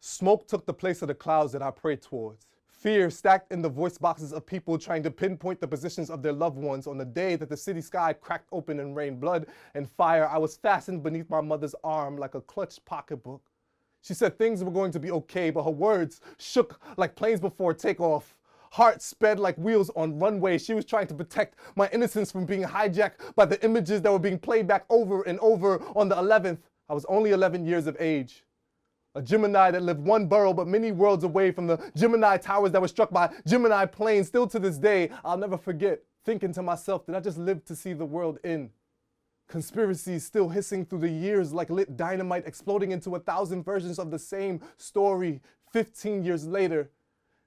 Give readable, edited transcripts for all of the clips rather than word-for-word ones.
Smoke took the place of the clouds that I prayed towards. Fear stacked in the voice boxes of people trying to pinpoint the positions of their loved ones. On the day that the city sky cracked open and rained blood and fire, I was fastened beneath my mother's arm like a clutched pocketbook. She said things were going to be okay, but her words shook like planes before takeoff. Heart sped like wheels on runway. She was trying to protect my innocence from being hijacked by the images that were being played back over and over. On the 11th, I was only 11 years of age. A Gemini that lived one borough but many worlds away from the Gemini towers that were struck by Gemini planes. Still to this day, I'll never forget thinking to myself, did I just live to see the world end? Conspiracies still hissing through the years like lit dynamite, exploding into 1,000 versions of the same story. 15 years later,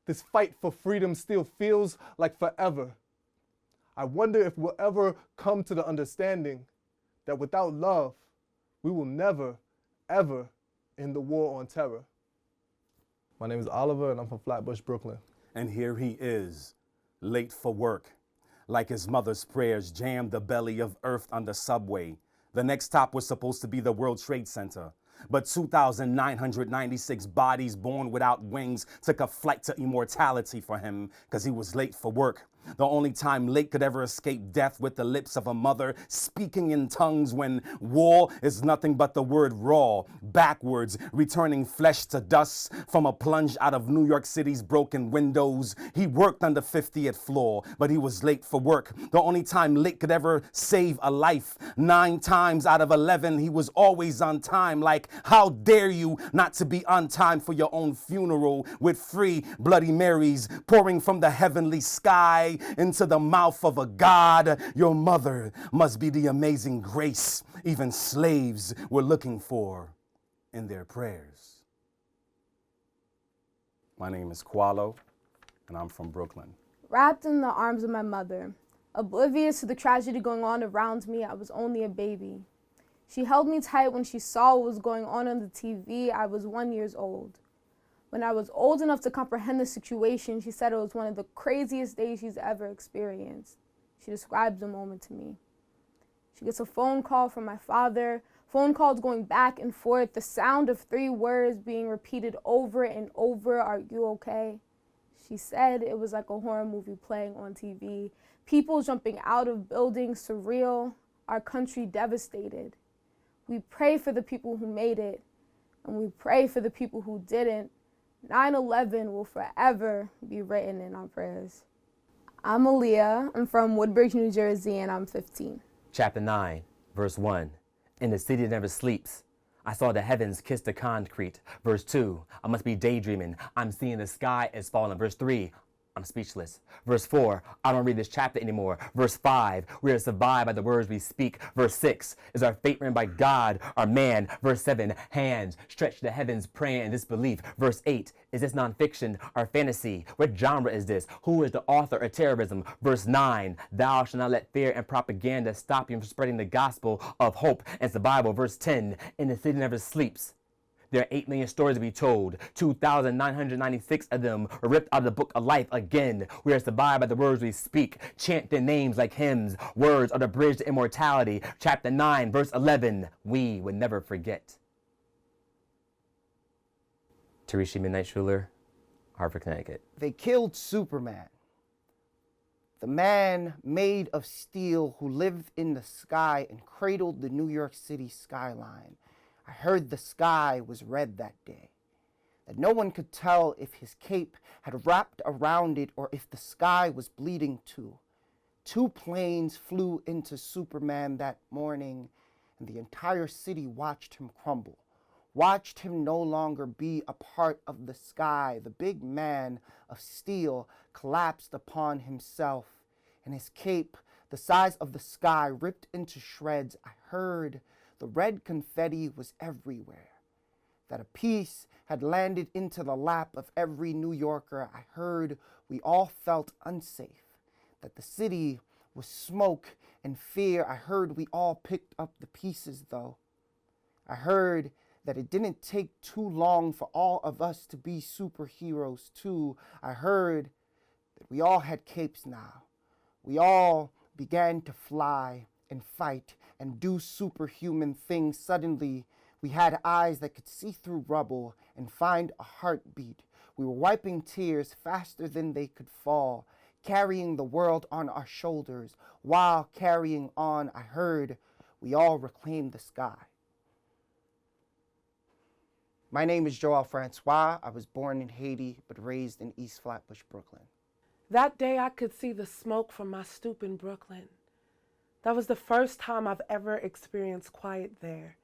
this fight for freedom still feels like forever. I wonder if we'll ever come to the understanding that without love, we will never, ever end the war on terror. My name is Oliver and I'm from Flatbush, Brooklyn. And here he is, late for work. Like his mother's prayers jammed the belly of earth on the subway. The next stop was supposed to be the World Trade Center. But 2,996 bodies born without wings took a flight to immortality for him because he was late for work. The only time late could ever escape death with the lips of a mother speaking in tongues when war is nothing but the word raw, backwards, returning flesh to dust from a plunge out of New York City's broken windows. He worked on the 50th floor, but he was late for work. The only time late could ever save a life. 9 times out of 11, he was always on time. Like, how dare you not to be on time for your own funeral with free Bloody Marys pouring from the heavenly sky into the mouth of a God. Your mother must be the amazing grace even slaves were looking for in their prayers. My name is Qualo, and I'm from Brooklyn. Wrapped in the arms of my mother, oblivious to the tragedy going on around me, I was only a baby. She held me tight when she saw what was going on the TV. I was 1 year old. When I was old enough to comprehend the situation, she said it was one of the craziest days she's ever experienced. She describes the moment to me. She gets a phone call from my father, phone calls going back and forth, the sound of 3 words being repeated over and over, "Are you okay?" She said it was like a horror movie playing on TV. People jumping out of buildings, surreal, our country devastated. We pray for the people who made it, and we pray for the people who didn't. 9/11 will forever be written in our prayers. I'm Aaliyah. I'm from Woodbridge, New Jersey, and I'm 15. Chapter 9, verse 1. In the city that never sleeps, I saw the heavens kiss the concrete. Verse 2, I must be daydreaming. I'm seeing the sky is falling. Verse 3, I'm speechless. Verse 4, I don't read this chapter anymore. Verse 5, we are survived by the words we speak. Verse 6, is our fate written by God or man? Verse 7, hands stretched to the heavens praying in disbelief. Verse 8, is this nonfiction or fantasy? What genre is this? Who is the author of terrorism? Verse 9, thou shalt not let fear and propaganda stop you from spreading the gospel of hope and survival. Verse 10, in the city never sleeps. There are 8 million stories to be told. 2,996 of them were ripped out of the book of life again. We are survived by the words we speak. Chant their names like hymns. Words are the bridge to immortality. Chapter 9, verse 11. We would never forget. Tarishi Midnight Schuler, Hartford, Connecticut. They killed Superman, the man made of steel who lived in the sky and cradled the New York City skyline. I heard the sky was red that day, that no one could tell if his cape had wrapped around it or if the sky was bleeding too. 2 planes flew into Superman that morning, and the entire city watched him crumble, watched him no longer be a part of the sky. The big man of steel collapsed upon himself, and his cape, the size of the sky, ripped into shreds. I heard the red confetti was everywhere, that a piece had landed into the lap of every New Yorker. I heard we all felt unsafe, that the city was smoke and fear. I heard we all picked up the pieces, though. I heard that it didn't take too long for all of us to be superheroes, too. I heard that we all had capes now. We all began to fly and fight and do superhuman things. Suddenly, We had eyes that could see through rubble and find a heartbeat. We were wiping tears faster than they could fall, carrying the world on our shoulders. While carrying on, I heard we all reclaimed the sky. My name is Joel Francois. I was born in Haiti, but raised in East Flatbush, Brooklyn. That day I could see the smoke from my stoop in Brooklyn. That was the first time I've ever experienced quiet there.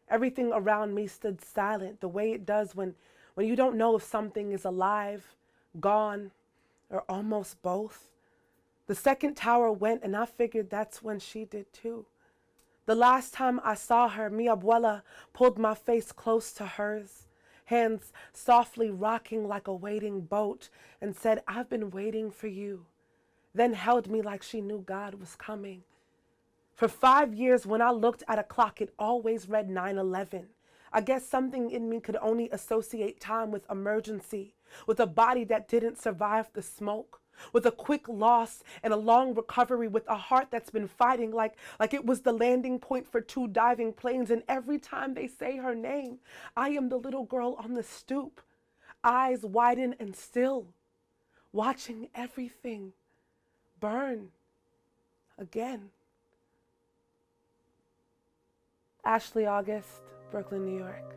Everything around me stood silent, the way it does when you don't know if something is alive, gone, or almost both. The second tower went and I figured that's when she did too. The last time I saw her, mi abuela pulled my face close to hers, hands softly rocking like a waiting boat, and said, "I've been waiting for you," then held me like she knew God was coming. For 5 years, when I looked at a clock, it always read 9/11. I guess something in me could only associate time with emergency, with a body that didn't survive the smoke, with a quick loss and a long recovery, with a heart that's been fighting like it was the landing point for 2 diving planes. And every time they say her name, I am the little girl on the stoop, eyes widen and still, watching everything burn again. Ashley August, Brooklyn, New York.